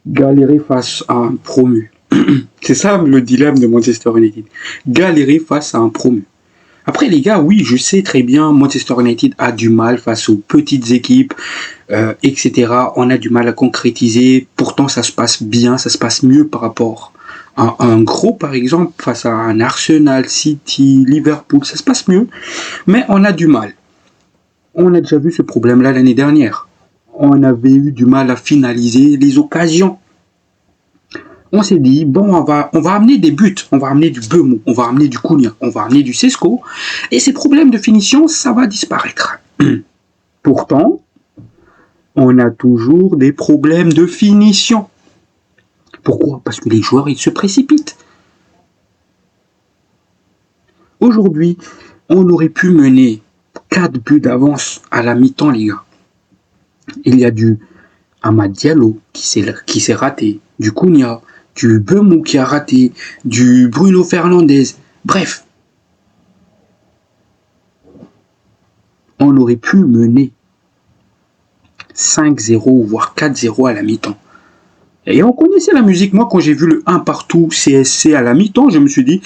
galérer face à un promu. C'est ça le dilemme de Manchester United. Galérer face à un promu. Après les gars, oui, je sais très bien, Manchester United a du mal face aux petites équipes, etc. On a du mal à concrétiser. Pourtant, ça se passe bien, ça se passe mieux par rapport à un gros, par exemple, face à un Arsenal, City, Liverpool, ça se passe mieux. Mais on a du mal. On a déjà vu ce problème-là l'année dernière. On avait eu du mal à finaliser les occasions. On s'est dit, bon, on va amener des buts, on va amener du Bemou, on va amener du Cunha, on va amener du Sesco, et ces problèmes de finition, ça va disparaître. Pourtant, on a toujours des problèmes de finition. Pourquoi? Parce que les joueurs, ils se précipitent. Aujourd'hui, on aurait pu mener 4 buts d'avance à la mi-temps, les gars. Il y a du Amad Diallo qui s'est raté, du Cunha, du Bemou qui a raté, du Bruno Fernandes. Bref, on aurait pu mener 5-0 voire 4-0 à la mi-temps. Et on connaissait la musique. Moi, quand j'ai vu le 1 partout CSC à la mi-temps, je me suis dit,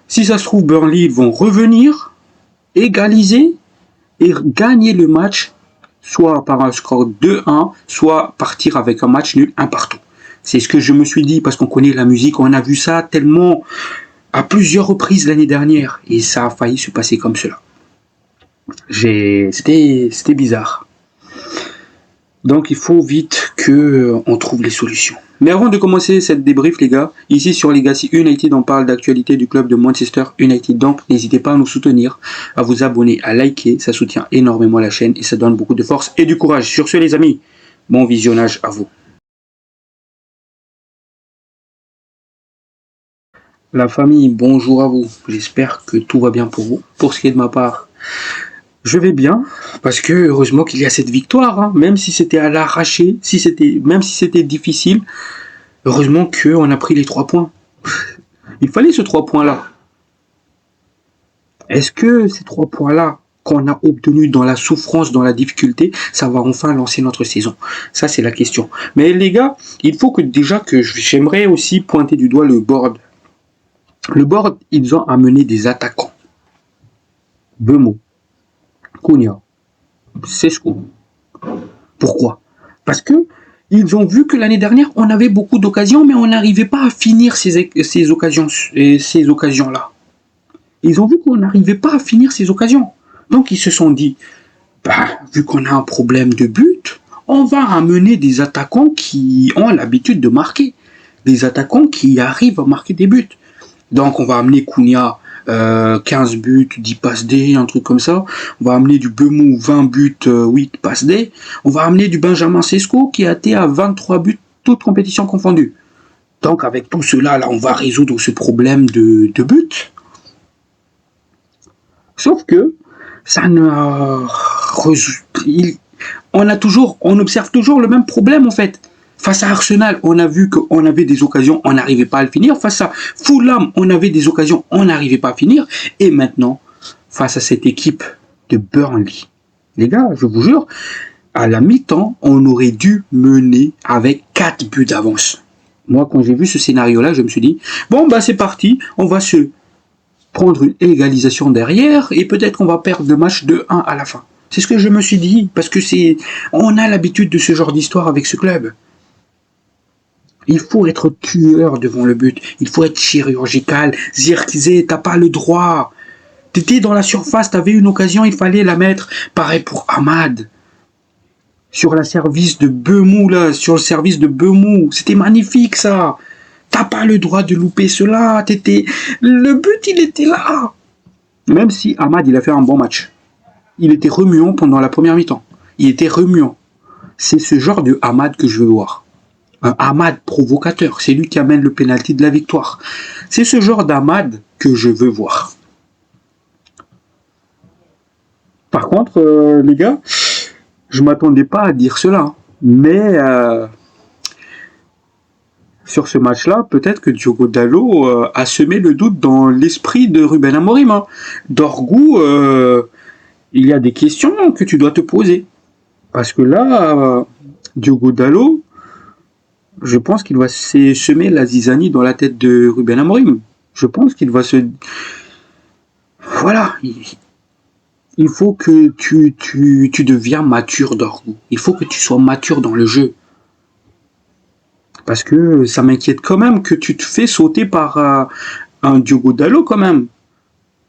si ça se trouve, Burnley, ils vont revenir, égaliser et gagner le match, soit par un score 2-1, soit partir avec un match nul 1 partout. C'est ce que je me suis dit, parce qu'on connaît la musique, on a vu ça tellement à plusieurs reprises l'année dernière, et ça a failli se passer comme cela. C'était bizarre. Donc il faut vite qu'on trouve les solutions. Mais avant de commencer cette débrief, les gars, ici sur Legacy United, on parle d'actualité du club de Manchester United. Donc n'hésitez pas à nous soutenir, à vous abonner, à liker, ça soutient énormément la chaîne et ça donne beaucoup de force et du courage. Sur ce les amis, bon visionnage à vous. La famille, bonjour à vous. J'espère que tout va bien pour vous. Pour ce qui est de ma part, je vais bien, parce que heureusement qu'il y a cette victoire, hein. Même si c'était à l'arraché, même si c'était difficile, heureusement qu'on a pris les 3 points. Il fallait ce 3 points-là. Est-ce que ces 3 points-là qu'on a obtenus dans la souffrance, dans la difficulté, ça va enfin lancer notre saison? Ça, c'est la question. Mais les gars, il faut que déjà que j'aimerais aussi pointer du doigt le board. Le board, ils ont amené des attaquants. Bemou, Cunha, Sesco. Pourquoi? Parce que ils ont vu que l'année dernière, on avait beaucoup d'occasions, mais on n'arrivait pas à finir ces occasions-là. Ils ont vu qu'on n'arrivait pas à finir ces occasions. Donc ils se sont dit, vu qu'on a un problème de but, on va amener des attaquants qui ont l'habitude de marquer. Des attaquants qui arrivent à marquer des buts. Donc on va amener Cunha, 15 buts, 10 passes D, un truc comme ça. On va amener du Bemou, 20 buts, 8 passes D. On va amener du Benjamin Sesco qui a été à 23 buts, toutes compétitions confondues. Donc avec tout cela, là, on va résoudre ce problème de but. Sauf que ça ne on observe toujours le même problème en fait. Face à Arsenal, on a vu qu'on avait des occasions, on n'arrivait pas à le finir. Face à Fulham, on avait des occasions, on n'arrivait pas à finir. Et maintenant, face à cette équipe de Burnley, les gars, je vous jure, à la mi-temps, on aurait dû mener avec 4 buts d'avance. Moi, quand j'ai vu ce scénario-là, je me suis dit, bon, c'est parti, on va se prendre une égalisation derrière et peut-être qu'on va perdre le match 2-1 à la fin. C'est ce que je me suis dit, parce que on a l'habitude de ce genre d'histoire avec ce club. Il faut être tueur devant le but. Il faut être chirurgical. Zirkzee, t'as pas le droit. T'étais dans la surface, t'avais une occasion, il fallait la mettre. Pareil pour Amad. Sur le service de Bemou, c'était magnifique, ça. T'as pas le droit de louper cela. Le but, il était là. Même si Amad, il a fait un bon match. Il était remuant pendant la première mi-temps. Il était remuant. C'est ce genre de Amad que je veux voir. Un Amad provocateur, c'est lui qui amène le pénalty de la victoire. C'est ce genre d'Amad que je veux voir. Par contre, les gars, je m'attendais pas à dire cela, mais sur ce match-là, peut-être que Diogo Dalot a semé le doute dans l'esprit de Ruben Amorim. Hein. Dorgu, il y a des questions que tu dois te poser. Parce que là, Diogo Dalot, Je pense qu'il va semer la zizanie dans la tête de Ruben Amorim. Je pense qu'il va se... Voilà, il faut que tu deviens mature d'orgue. Il faut que tu sois mature dans le jeu. Parce que ça m'inquiète quand même que tu te fais sauter par un Diogo Dalot quand même.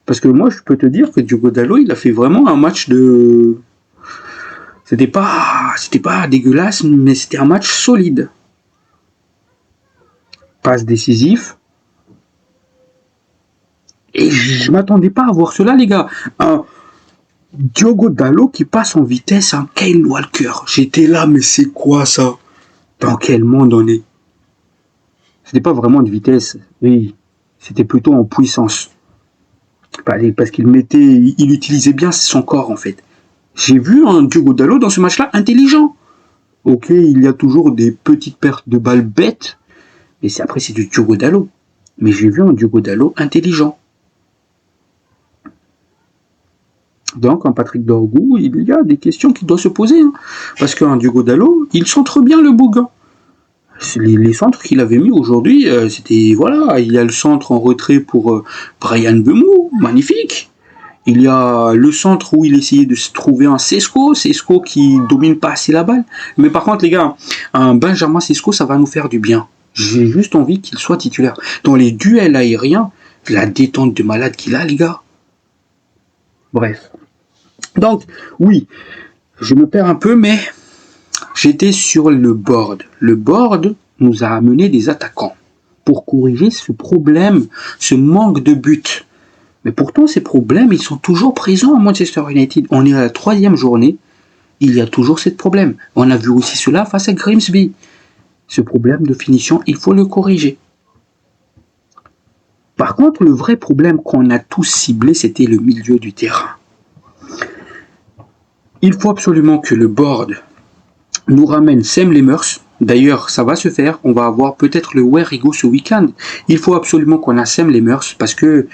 Parce que moi, je peux te dire que Diogo Dalot, il a fait vraiment un match de... C'était pas dégueulasse, mais c'était un match solide. Passe décisif. Et je m'attendais pas à voir cela, les gars. Un Diogo Dalot qui passe en vitesse, un Kyle Walker. J'étais là, mais c'est quoi ça? Dans quel monde on est? C'était pas vraiment de vitesse, oui. C'était plutôt en puissance. Parce qu'il utilisait bien son corps, en fait. J'ai vu un Diogo Dalot dans ce match-là intelligent. Ok, il y a toujours des petites pertes de balles bêtes, mais après c'est du Diogo Dalot. Mais j'ai vu un Diogo Dalot intelligent. Donc, en Patrick Dorgu, il y a des questions qui doivent se poser. Hein. Parce qu'un Diogo Dalot, il centre bien le bouc. Les centres qu'il avait mis aujourd'hui, c'était, voilà, il y a le centre en retrait pour Brian Bemou, magnifique. Il y a le centre où il essayait de se trouver un Sesco qui domine pas assez la balle. Mais par contre, les gars, un Benjamin Sesco, ça va nous faire du bien. J'ai juste envie qu'il soit titulaire. Dans les duels aériens, la détente de malade qu'il a, les gars. Bref. Donc, oui, je me perds un peu, mais j'étais sur le board. Le board nous a amené des attaquants pour corriger ce problème, ce manque de but. Mais pourtant, ces problèmes, ils sont toujours présents à Manchester United. On est à la 3e journée, il y a toujours ce problème. On a vu aussi cela face à Grimsby. Ce problème de finition, il faut le corriger. Par contre, le vrai problème qu'on a tous ciblé, c'était le milieu du terrain. Il faut absolument que le board nous ramène Sam Lemers. D'ailleurs, ça va se faire. On va avoir peut-être le Where He Go ce week-end. Il faut absolument qu'on a Sam Lemers parce que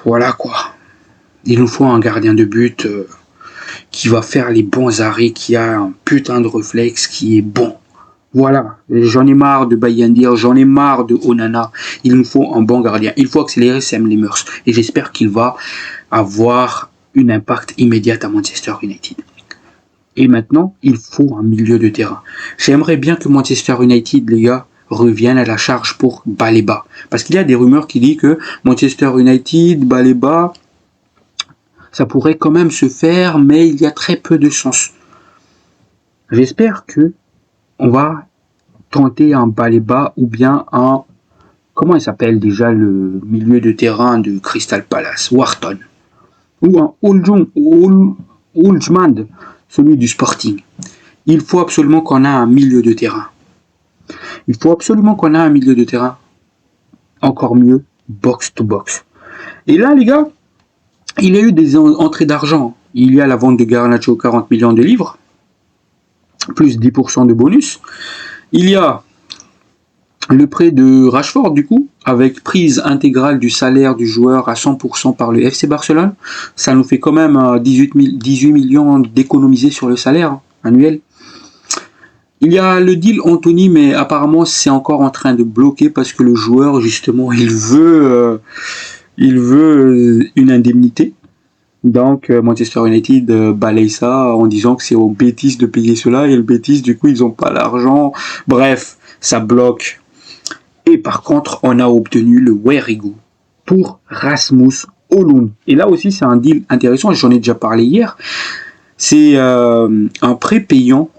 voilà quoi. Il nous faut un gardien de but qui va faire les bons arrêts, qui a un putain de réflexe, qui est bon. Voilà. J'en ai marre de Bayendir, j'en ai marre de Onana. Il nous faut un bon gardien. Il faut accélérer Sam Lemers. Et j'espère qu'il va avoir un impact immédiat à Manchester United. Et maintenant, il faut un milieu de terrain. J'aimerais bien que Manchester United, les gars, revienne à la charge pour Baleba. Parce qu'il y a des rumeurs qui disent que Manchester United, Baleba, ça pourrait quand même se faire, mais il y a très peu de sens. J'espère que on va tenter un Baleba ou bien un... Comment il s'appelle déjà le milieu de terrain de Crystal Palace? Wharton. Ou un Oldman, celui du Sporting. Il faut absolument qu'on ait un milieu de terrain. Il faut absolument qu'on ait un milieu de terrain. Encore mieux, box to box. Et là, les gars, il y a eu des entrées d'argent. Il y a la vente de Garnacho, 40 millions de livres, plus 10% de bonus. Il y a le prêt de Rashford, du coup, avec prise intégrale du salaire du joueur à 100% par le FC Barcelone. Ça nous fait quand même 18 millions d'économisés sur le salaire annuel. Il y a le deal Anthony, mais apparemment c'est encore en train de bloquer parce que le joueur, justement, il veut une indemnité. Donc Manchester United balaye ça en disant que c'est aux Betis de payer cela et le Betis, du coup, ils n'ont pas l'argent. Bref, ça bloque. Et par contre, on a obtenu le Where He Go pour Rasmus Højlund. Et là aussi, c'est un deal intéressant, j'en ai déjà parlé hier. C'est un prêt payant,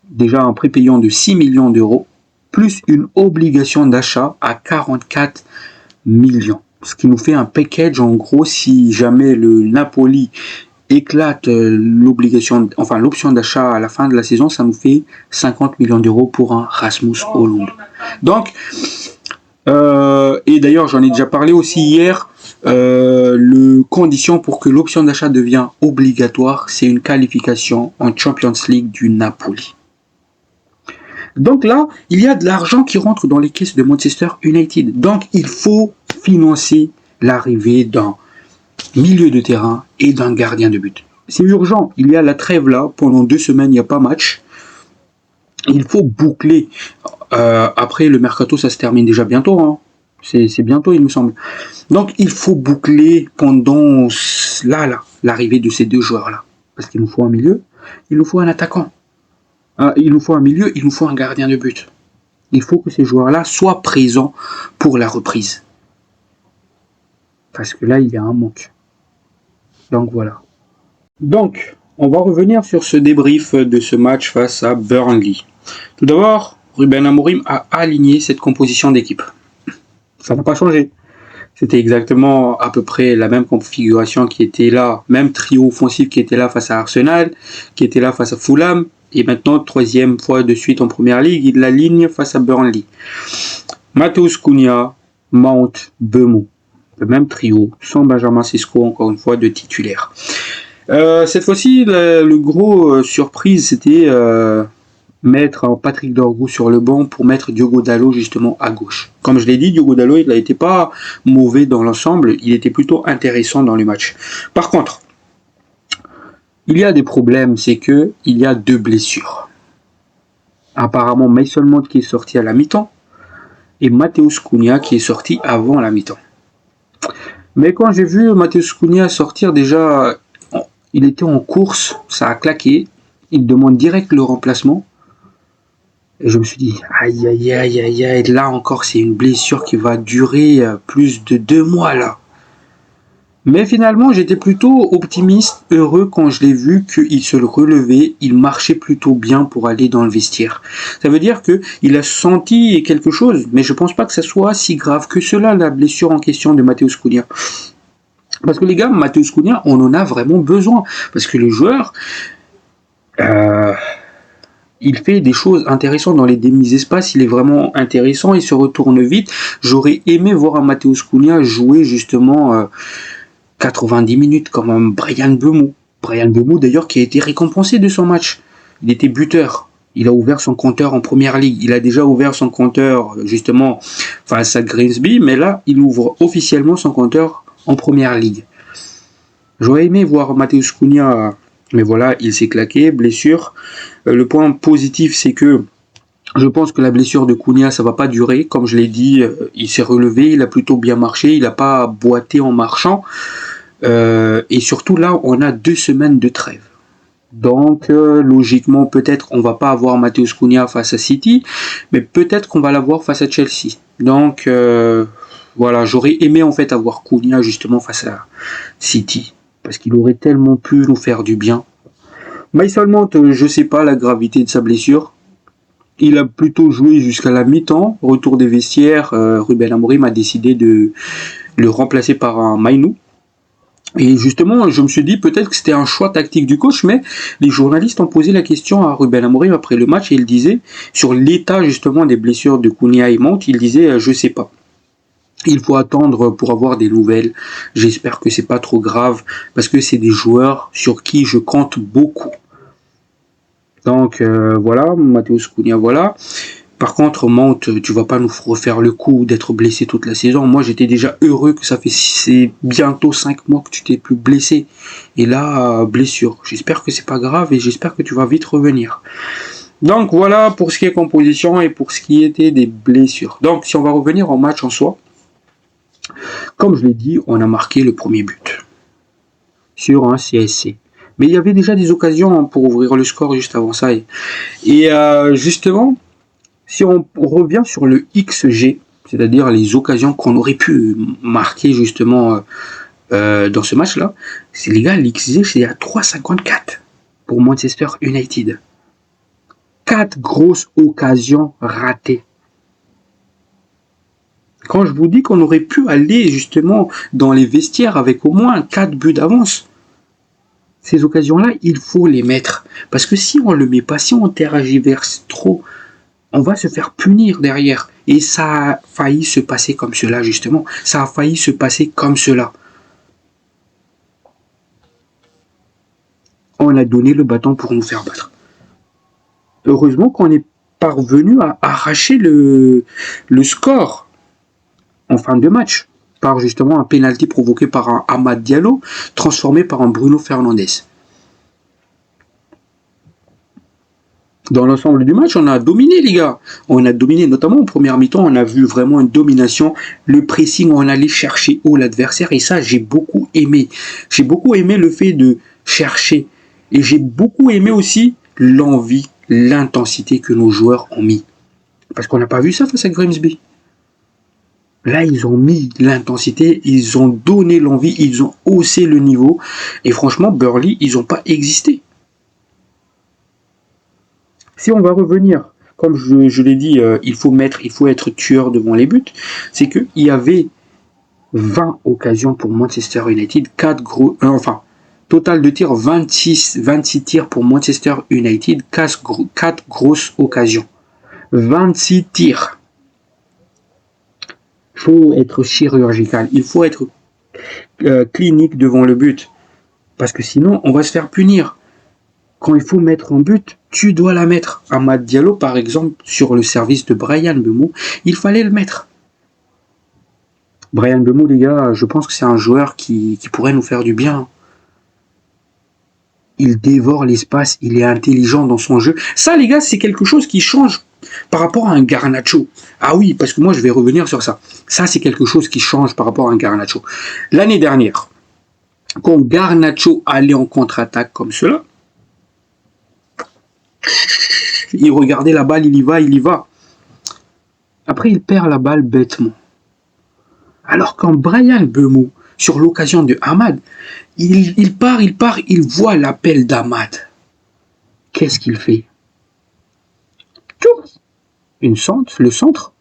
déjà un prêt payant de 6 millions d'euros, plus une obligation d'achat à 44 millions. Ce qui nous fait un package, en gros, si jamais le Napoli éclate l'option d'achat à la fin de la saison, ça nous fait 50 millions d'euros pour un Rasmus Højlund. Donc, et d'ailleurs, j'en ai déjà parlé aussi hier, le condition pour que l'option d'achat devienne obligatoire, c'est une qualification en Champions League du Napoli. Donc là, il y a de l'argent qui rentre dans les caisses de Manchester United. Donc, il faut financer l'arrivée d'un milieu de terrain et d'un gardien de but. C'est urgent. Il y a la trêve là. Pendant 2 semaines, il n'y a pas match. Il faut boucler. Après, le mercato, ça se termine déjà bientôt. Hein. C'est bientôt, il me semble. Donc, il faut boucler pendant l'arrivée de ces deux joueurs-là. Parce qu'il nous faut un milieu, il nous faut un attaquant. Il nous faut un milieu, il nous faut un gardien de but. Il faut que ces joueurs-là soient présents pour la reprise. Parce que là, il y a un manque. Donc, voilà. Donc, on va revenir sur ce débrief de ce match face à Burnley. Tout d'abord, Ruben Amorim a aligné cette composition d'équipe. Ça n'a pas changé. C'était exactement à peu près la même configuration qui était là, même trio offensif qui était là face à Arsenal, qui était là face à Fulham, et maintenant, troisième fois de suite en première ligue, il l'aligne face à Burnley. Matheus Cunha, Mount, Mbeumo. Le même trio, sans Benjamin Sesko, encore une fois, de titulaire. Cette fois-ci, le gros surprise, c'était mettre Patrick Dorgu sur le banc pour mettre Diogo Dalot justement à gauche. Comme je l'ai dit, Diogo Dalot, il n'était pas mauvais dans l'ensemble, il était plutôt intéressant dans le match. Par contre, il y a des problèmes, c'est que il y a 2 blessures. Apparemment, Mason Mount qui est sorti à la mi-temps et Matheus Cunha qui est sorti avant la mi-temps. Mais quand j'ai vu Matheus Cunha sortir, déjà, il était en course, ça a claqué, il demande direct le remplacement. Et je me suis dit, aïe, aïe, aïe, aïe, aïe, là encore, c'est une blessure qui va durer plus de 2 mois, là. Mais finalement, j'étais plutôt optimiste, heureux quand je l'ai vu qu'il se relevait, il marchait plutôt bien pour aller dans le vestiaire. Ça veut dire qu'il a senti quelque chose, mais je pense pas que ça soit si grave que cela, la blessure en question de Matheus Cunha. Parce que les gars, Matheus Cunha, on en a vraiment besoin. Parce que le joueur, il fait des choses intéressantes dans les demi-espaces, il est vraiment intéressant, il se retourne vite. J'aurais aimé voir un Matheus Cunha jouer justement 90 minutes comme un Bryan Mbeumo. Bryan Mbeumo d'ailleurs qui a été récompensé de son match. Il était buteur. Il a ouvert son compteur en première ligue. Il a déjà ouvert son compteur justement face à Grimsby, mais là il ouvre officiellement son compteur en première ligue. J'aurais aimé voir Matheus Cunha, mais voilà, il s'est claqué, blessure. Le point positif, c'est que je pense que la blessure de Cunha, ça va pas durer. Comme je l'ai dit, il s'est relevé, il a plutôt bien marché, il n'a pas boité en marchant. Et surtout là, on a 2 semaines de trêve. Donc logiquement, peut-être on va pas avoir Matheus Cunha face à City, mais peut-être qu'on va l'avoir face à Chelsea. Donc voilà, j'aurais aimé en fait avoir Cunha justement face à City, parce qu'il aurait tellement pu nous faire du bien. Mason Mount, je sais pas la gravité de sa blessure. Il a plutôt joué jusqu'à la mi-temps. Retour des vestiaires, Ruben Amorim a décidé de le remplacer par un Mainoo. Et justement, je me suis dit peut-être que c'était un choix tactique du coach, mais les journalistes ont posé la question à Ruben Amorim après le match et il disait, sur l'état justement des blessures de Cunha et Mount, il disait je sais pas. Il faut attendre pour avoir des nouvelles. J'espère que c'est pas trop grave parce que c'est des joueurs sur qui je compte beaucoup. Donc voilà, Matheus Cunha, voilà. Par contre, Mount, tu vas pas nous refaire le coup d'être blessé toute la saison. Moi, j'étais déjà heureux que ça fait c'est bientôt 5 mois que tu t'es plus blessé. Et là, blessure. J'espère que c'est pas grave et j'espère que tu vas vite revenir. Donc voilà pour ce qui est composition et pour ce qui était des blessures. Donc si on va revenir au match en soi, comme je l'ai dit, on a marqué le premier but sur un CSC. Mais il y avait déjà des occasions pour ouvrir le score juste avant ça. Et justement, si on revient sur le XG, c'est-à-dire les occasions qu'on aurait pu marquer justement dans ce match-là, c'est les gars, l'XG c'est à 3,54 pour Manchester United. 4 grosses occasions ratées. Quand je vous dis qu'on aurait pu aller justement dans les vestiaires avec au moins 4 buts d'avance, ces occasions-là, il faut les mettre. Parce que si on ne le met pas, si on tergiverse trop, on va se faire punir derrière. Et ça a failli se passer comme cela, justement. Ça a failli se passer comme cela. On a donné le bâton pour nous faire battre. Heureusement qu'on est parvenu à arracher le score en fin de match, par justement un penalty provoqué par un Amad Diallo, transformé par un Bruno Fernandes. Dans l'ensemble du match, on a dominé, les gars. On a dominé, notamment en première mi-temps, on a vu vraiment une domination. Le pressing, on allait chercher haut l'adversaire. Et ça, j'ai beaucoup aimé. J'ai beaucoup aimé le fait de chercher. Et j'ai beaucoup aimé aussi l'envie, l'intensité que nos joueurs ont mis. Parce qu'on n'a pas vu ça face à Grimsby. Là, ils ont mis l'intensité, ils ont donné l'envie, ils ont haussé le niveau. Et franchement, Burnley, ils n'ont pas existé. Si on va revenir, comme je l'ai dit, il faut être tueur devant les buts, c'est qu'il y avait 20 occasions pour Manchester United, 4 gros, total de tirs, 26 tirs pour Manchester United, 4 grosses occasions. 26 tirs. Il faut être chirurgical, il faut être clinique devant le but, parce que sinon on va se faire punir. Quand il faut mettre un but, tu dois la mettre. Amad Diallo, par exemple, sur le service de Bryan Mbeumo, il fallait le mettre. Bryan Mbeumo, les gars, je pense que c'est un joueur qui pourrait nous faire du bien. Il dévore l'espace, il est intelligent dans son jeu. Ça, les gars, c'est quelque chose qui change par rapport à un Garnacho. Ah oui, parce que moi, je vais revenir sur ça. Ça, c'est quelque chose qui change par rapport à un Garnacho. L'année dernière, quand Garnacho allait en contre-attaque comme cela, il regardait la balle, il y va. Après, il perd la balle bêtement. Alors quand Bryan Mbeumo, sur l'occasion de Amad, il part, il voit l'appel d'Amad. Qu'est-ce qu'il fait? Le centre.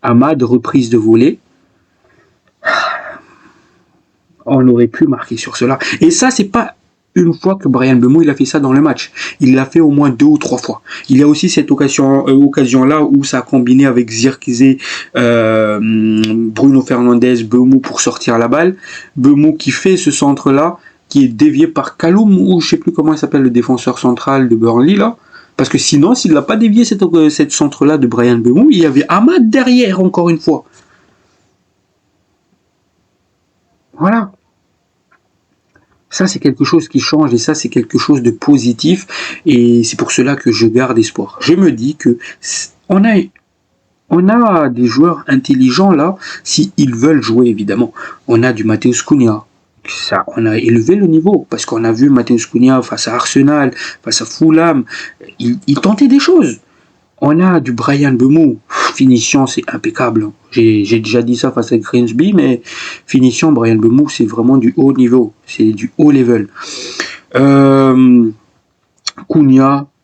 Amad, reprise de volée. On aurait pu marquer sur cela. Et ça, c'est pas une fois que Bryan Mbeumo il a fait ça dans le match. Il l'a fait au moins 2 ou 3 fois. Il y a aussi cette occasion-là où ça a combiné avec Zirkzee, Bruno Fernandes, Mbeumo pour sortir la balle. Mbeumo qui fait ce centre-là, qui est dévié par Kaloum, ou je sais plus comment il s'appelle, le défenseur central de Burnley, là. Parce que sinon, s'il n'a pas dévié cette centre-là de Bryan Mbeumo, il y avait Amad derrière, encore une fois. Voilà. Ça, c'est quelque chose qui change et ça, c'est quelque chose de positif. Et c'est pour cela que je garde espoir. Je me dis que on a des joueurs intelligents là, s'ils veulent jouer, évidemment. On a du Matheus Cunha. Ça, on a élevé le niveau parce qu'on a vu Matheus Cunha face à Arsenal, face à Fulham. Il tentait des choses. On a du Bryan Mbeumo. Finition, c'est impeccable. J'ai déjà dit ça face à Grimsby, mais finition, Bryan Mbeumo, c'est vraiment du haut niveau. C'est du haut level. Cunha,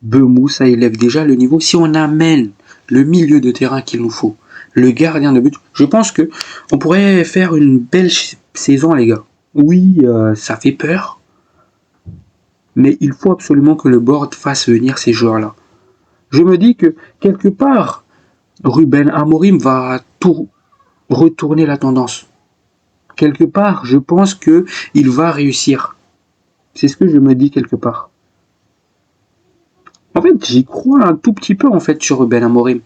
Mbeumo, ça élève déjà le niveau. Si on amène le milieu de terrain qu'il nous faut, le gardien de but, je pense que on pourrait faire une belle saison, les gars. Oui, ça fait peur, mais il faut absolument que le board fasse venir ces joueurs-là. Je me dis que, quelque part, Ruben Amorim va tout retourner la tendance. Quelque part, je pense qu'il va réussir. C'est ce que je me dis quelque part. En fait, j'y crois un tout petit peu en fait sur Ruben Amorim.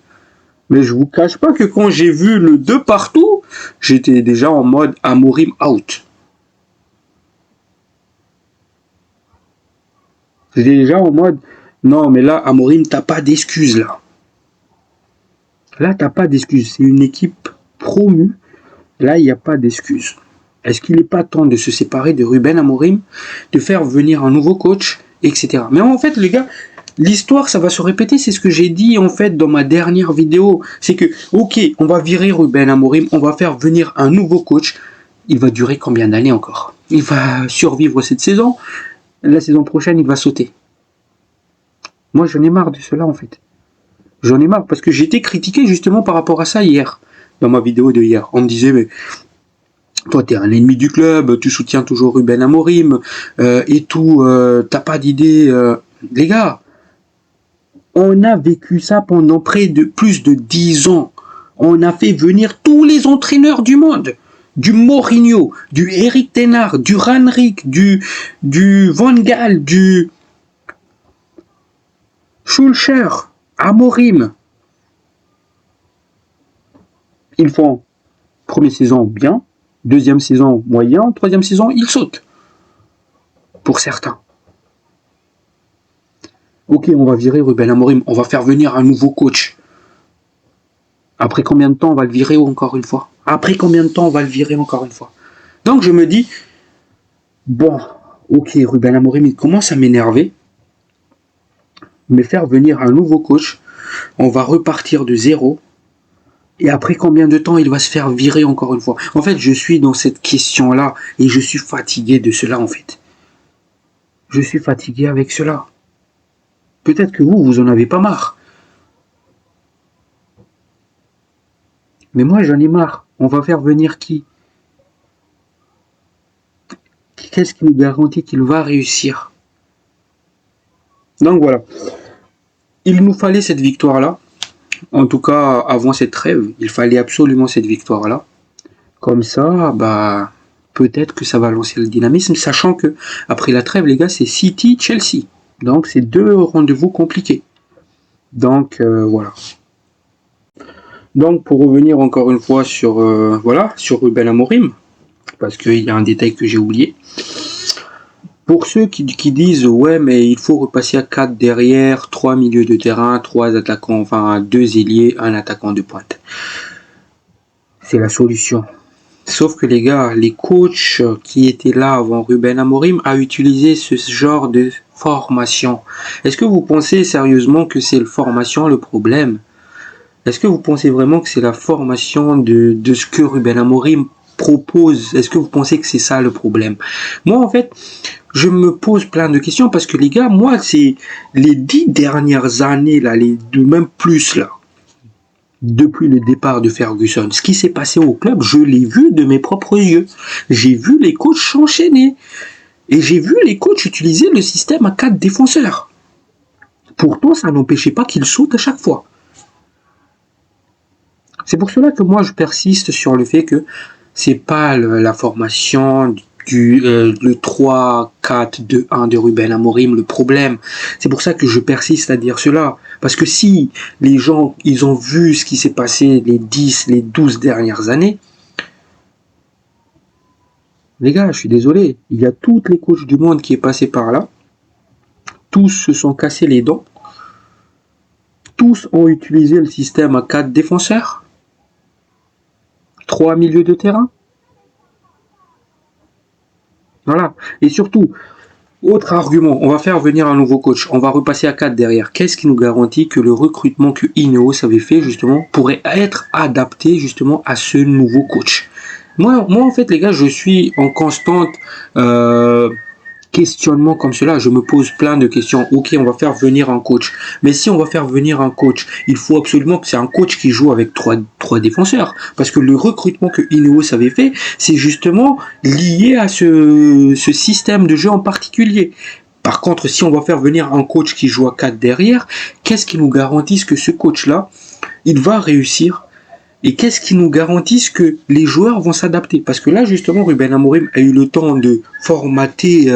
Mais je vous cache pas que quand j'ai vu le 2 partout, j'étais déjà en mode Amorim out. J'étais déjà en mode non, mais là, Amorim, t'as pas d'excuses là. Là, t'as pas d'excuses. C'est une équipe promue. Là, il n'y a pas d'excuses. Est-ce qu'il n'est pas temps de se séparer de Ruben Amorim, de faire venir un nouveau coach, etc. Mais en fait, les gars, l'histoire, ça va se répéter. C'est ce que j'ai dit en fait dans ma dernière vidéo. C'est que, ok, on va virer Ruben Amorim, on va faire venir un nouveau coach. Il va durer combien d'années encore? Il va survivre cette saison. La saison prochaine, il va sauter. Moi, j'en ai marre de cela en fait. J'en ai marre parce que j'ai été critiqué justement par rapport à ça hier, dans ma vidéo de hier. On me disait, mais toi, t'es un ennemi du club, tu soutiens toujours Ruben Amorim et tout, t'as pas d'idée. Les gars, on a vécu ça pendant plus de 10 ans. On a fait venir tous les entraîneurs du monde. Du Mourinho, du Erik ten Hag, du Ranrick, du Van Gaal, du Schulcher, Amorim. Ils font première saison bien, deuxième saison moyen, troisième saison ils sautent. Pour certains. Ok, on va virer Ruben Amorim, on va faire venir un nouveau coach. Après combien de temps on va le virer encore une fois? Après combien de temps on va le virer encore une fois? Donc je me dis, bon, ok, Ruben Amorim, il commence à m'énerver, mais faire venir un nouveau coach, on va repartir de zéro. Et après combien de temps il va se faire virer encore une fois? En fait, je suis dans cette question-là et je suis fatigué de cela en fait. Je suis fatigué avec cela. Peut-être que vous en avez pas marre. Mais moi, j'en ai marre. On va faire venir qui? Qu'est-ce qui nous garantit qu'il va réussir? Donc voilà. Il nous fallait cette victoire-là. En tout cas, avant cette trêve, il fallait absolument cette victoire-là. Comme ça, bah, peut-être que ça va lancer le dynamisme, sachant que après la trêve, les gars, c'est City, Chelsea. Donc, c'est deux rendez-vous compliqués. Donc, voilà. Donc, pour revenir encore une fois sur, sur Ruben Amorim, parce qu'il y a un détail que j'ai oublié. Pour ceux qui disent, ouais, mais il faut repasser à 4 derrière, 3 milieux de terrain, 3 attaquants, enfin 2 ailiers, un attaquant de pointe. C'est la solution. Sauf que les gars, les coachs qui étaient là avant Ruben Amorim a utilisé ce genre de formation. Est-ce que vous pensez sérieusement que c'est la formation le problème? Est-ce que vous pensez vraiment que c'est la formation de ce que Ruben Amorim propose? Est-ce que vous pensez que c'est ça le problème? Moi, en fait, je me pose plein de questions parce que les gars, moi, c'est les 10 dernières années, là, même plus, là, depuis le départ de Ferguson, ce qui s'est passé au club, je l'ai vu de mes propres yeux. J'ai vu les coachs s'enchaîner. Et j'ai vu les coachs utiliser le système à 4 défenseurs. Pourtant, ça n'empêchait pas qu'ils sautent à chaque fois. C'est pour cela que moi, je persiste sur le fait que c'est pas la formation le 3-4-2-1 de Ruben Amorim le problème. C'est pour ça que je persiste à dire cela. Parce que si les gens, ils ont vu ce qui s'est passé les 10, les 12 dernières années, les gars, je suis désolé, il y a toutes les coachs du monde qui est passé par là. Tous se sont cassés les dents. Tous ont utilisé le système à 4 défenseurs. 3 milieux de terrain. Voilà. Et surtout, autre argument, on va faire venir un nouveau coach, on va repasser à 4 derrière. Qu'est-ce qui nous garantit que le recrutement que Ineos avait fait justement pourrait être adapté justement à ce nouveau coach? Moi en fait les gars, je suis en constante questionnement comme cela, je me pose plein de questions. Ok, on va faire venir un coach, mais si on va faire venir un coach, il faut absolument que c'est un coach qui joue avec trois défenseurs, parce que le recrutement que Ineos avait fait, c'est justement lié à ce système de jeu en particulier. Par contre, si on va faire venir un coach qui joue à 4 derrière, qu'est-ce qui nous garantisse que ce coach-là, il va réussir? Et qu'est-ce qui nous garantisse que les joueurs vont s'adapter? Parce que là, justement, Ruben Amorim a eu le temps de formater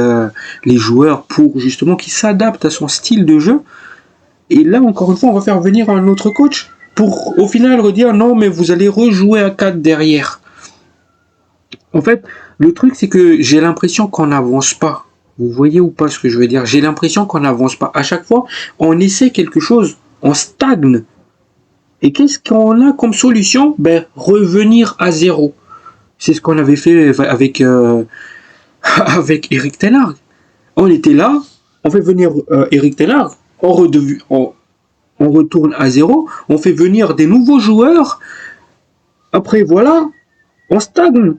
les joueurs pour justement qu'ils s'adaptent à son style de jeu. Et là, encore une fois, on va faire venir un autre coach pour au final redire non, mais vous allez rejouer à 4 derrière. En fait, le truc, c'est que j'ai l'impression qu'on n'avance pas. Vous voyez ou pas ce que je veux dire? J'ai l'impression qu'on n'avance pas. À chaque fois, on essaie quelque chose, on stagne. Et qu'est-ce qu'on a comme solution? Ben, revenir à zéro. C'est ce qu'on avait fait avec, avec Eric Ten Hag. On était là, on fait venir Eric Ten Hag, on retourne à zéro, on fait venir des nouveaux joueurs. Après, voilà, on stagne.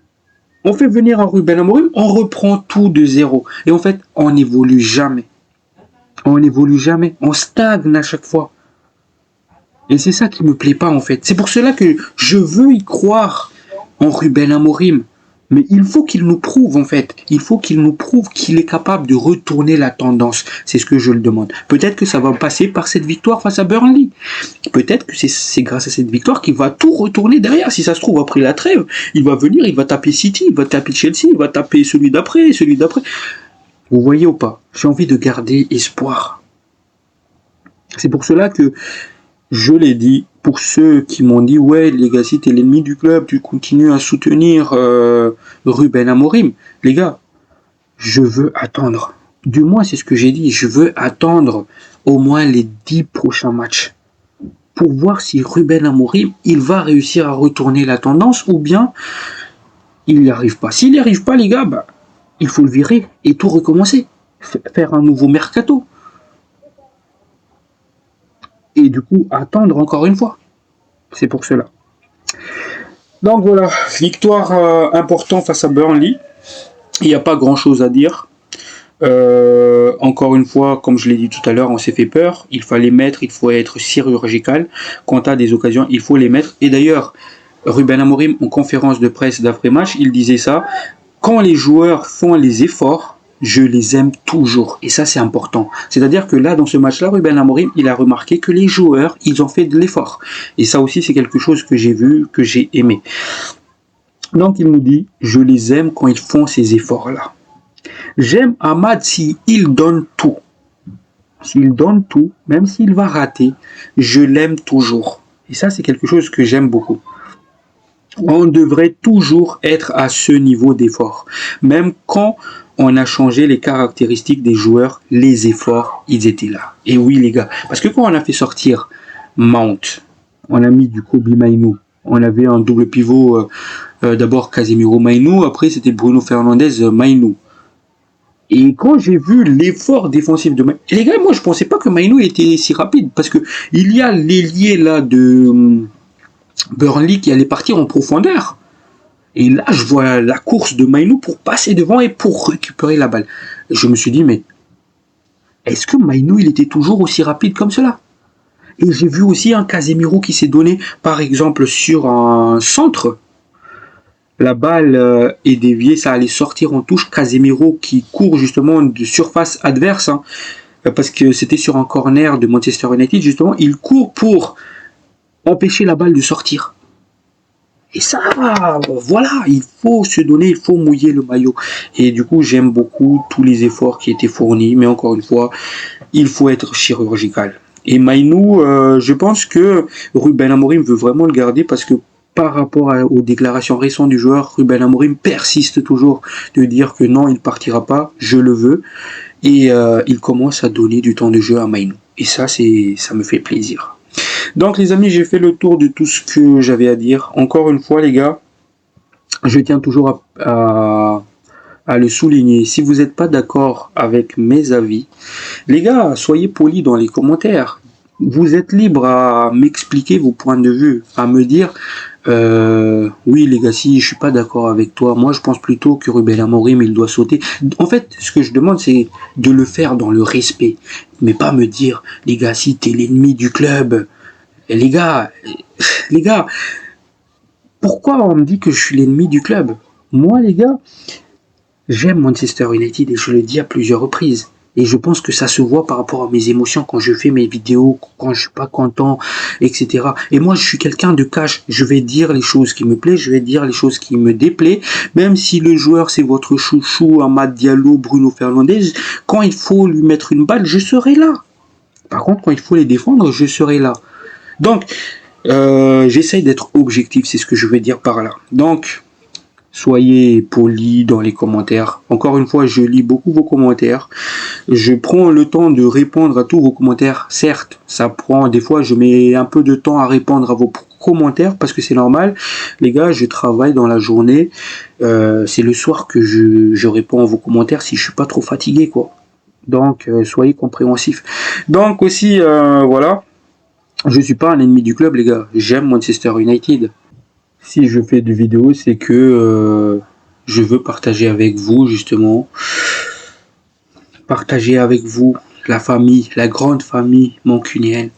On fait venir un Ruben Amorim, on reprend tout de zéro. Et en fait, on n'évolue jamais. On n'évolue jamais. On stagne à chaque fois. Et c'est ça qui me plaît pas en fait. C'est pour cela que je veux y croire en Ruben Amorim. Mais il faut qu'il nous prouve en fait. Il faut qu'il nous prouve qu'il est capable de retourner la tendance. C'est ce que je le demande. Peut-être que ça va passer par cette victoire face à Burnley. Peut-être que c'est grâce à cette victoire qu'il va tout retourner derrière. Si ça se trouve, après la trêve, il va venir, il va taper City, il va taper Chelsea, il va taper celui d'après, celui d'après. Vous voyez ou pas? J'ai envie de garder espoir. C'est pour cela que je l'ai dit, pour ceux qui m'ont dit « Ouais, Legacy, t'es l'ennemi du club, tu continues à soutenir Ruben Amorim. » Les gars, je veux attendre. Du moins, c'est ce que j'ai dit. Je veux attendre au moins les 10 prochains matchs pour voir si Ruben Amorim, il va réussir à retourner la tendance ou bien il n'y arrive pas. S'il n'y arrive pas, les gars, bah, il faut le virer et tout recommencer. Faire un nouveau mercato. Et du coup, attendre encore une fois. C'est pour cela. Donc voilà, victoire importante face à Burnley. Il n'y a pas grand chose à dire. Encore une fois, comme je l'ai dit tout à l'heure, on s'est fait peur. Il fallait mettre, il faut être chirurgical. Quand à des occasions, il faut les mettre. Et d'ailleurs, Ruben Amorim, en conférence de presse d'après-match, il disait ça. Quand les joueurs font les efforts, je les aime toujours. Et ça, c'est important. C'est-à-dire que là, dans ce match-là, Ruben Amorim, il a remarqué que les joueurs, ils ont fait de l'effort. Et ça aussi, c'est quelque chose que j'ai vu, que j'ai aimé. Donc, il nous dit, je les aime quand ils font ces efforts-là. J'aime Amad s'il donne tout. S'il donne tout, même s'il va rater, je l'aime toujours. Et ça, c'est quelque chose que j'aime beaucoup. On devrait toujours être à ce niveau d'effort. Même quand on a changé les caractéristiques des joueurs, les efforts, ils étaient là. Et oui, les gars, parce que quand on a fait sortir Mount, on a mis du Kobe Mainoo, on avait un double pivot, d'abord Casemiro Mainoo, après c'était Bruno Fernandes Mainoo. Et quand j'ai vu l'effort défensif de Mainoo, les gars, moi je pensais pas que Mainoo était si rapide, parce que il y a l'ailier là de Burnley qui allait partir en profondeur. Et là, je vois la course de Mainoo pour passer devant et pour récupérer la balle. Je me suis dit, mais est-ce que Mainoo, il était toujours aussi rapide comme cela? Et j'ai vu aussi un Casemiro qui s'est donné, par exemple, sur un centre. La balle est déviée, ça allait sortir en touche. Casemiro qui court justement de surface adverse, hein, parce que c'était sur un corner de Manchester United, justement. Il court pour empêcher la balle de sortir. Et ça, voilà, il faut se donner, il faut mouiller le maillot. Et du coup, j'aime beaucoup tous les efforts qui étaient fournis, mais encore une fois, il faut être chirurgical. Et Mainoo, je pense que Ruben Amorim veut vraiment le garder parce que par rapport aux déclarations récentes du joueur, Ruben Amorim persiste toujours de dire que non, il partira pas, je le veux. Et il commence à donner du temps de jeu à Mainoo. Et ça, ça me fait plaisir. Donc les amis, j'ai fait le tour de tout ce que j'avais à dire. Encore une fois les gars, je tiens toujours à le souligner. Si vous n'êtes pas d'accord avec mes avis, les gars, soyez polis dans les commentaires. Vous êtes libre à m'expliquer vos points de vue, à me dire oui les gars, si je suis pas d'accord avec toi, moi je pense plutôt que Ruben Amorim il doit sauter. En fait, ce que je demande c'est de le faire dans le respect, mais pas me dire les gars, si t'es l'ennemi du club. Et les gars, pourquoi on me dit que je suis l'ennemi du club? Moi, les gars, j'aime Manchester United et je le dis à plusieurs reprises. Et je pense que ça se voit par rapport à mes émotions quand je fais mes vidéos, quand je suis pas content, etc. Et moi, je suis quelqu'un de cash. Je vais dire les choses qui me plaisent, je vais dire les choses qui me déplaisent. Même si le joueur, c'est votre chouchou, Amad Diallo, Bruno Fernandes, quand il faut lui mettre une balle, je serai là. Par contre, quand il faut les défendre, je serai là. Donc, j'essaye d'être objectif, c'est ce que je veux dire par là. Donc, soyez polis dans les commentaires. Encore une fois, je lis beaucoup vos commentaires. Je prends le temps de répondre à tous vos commentaires. Certes, ça prend, des fois, je mets un peu de temps à répondre à vos commentaires parce que c'est normal. Les gars, je travaille dans la journée. C'est le soir que je réponds à vos commentaires si je suis pas trop fatigué, quoi. Donc, soyez compréhensifs. Donc aussi, voilà. Je suis pas un ennemi du club, les gars. J'aime Manchester United. Si je fais des vidéos, c'est que je veux partager avec vous, justement. Partager avec vous la famille, la grande famille mancunienne.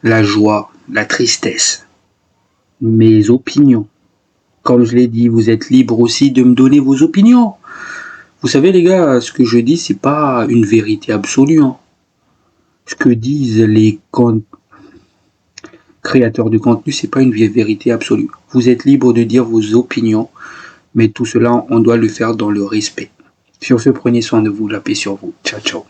La joie, la tristesse. Mes opinions. Comme je l'ai dit, vous êtes libre aussi de me donner vos opinions. Vous savez, les gars, ce que je dis, c'est pas une vérité absolue. Hein. Ce que disent les créateur de contenu, c'est pas une vérité absolue. Vous êtes libre de dire vos opinions, mais tout cela, on doit le faire dans le respect. Sur ce, prenez soin de vous, la paix sur vous. Ciao, ciao.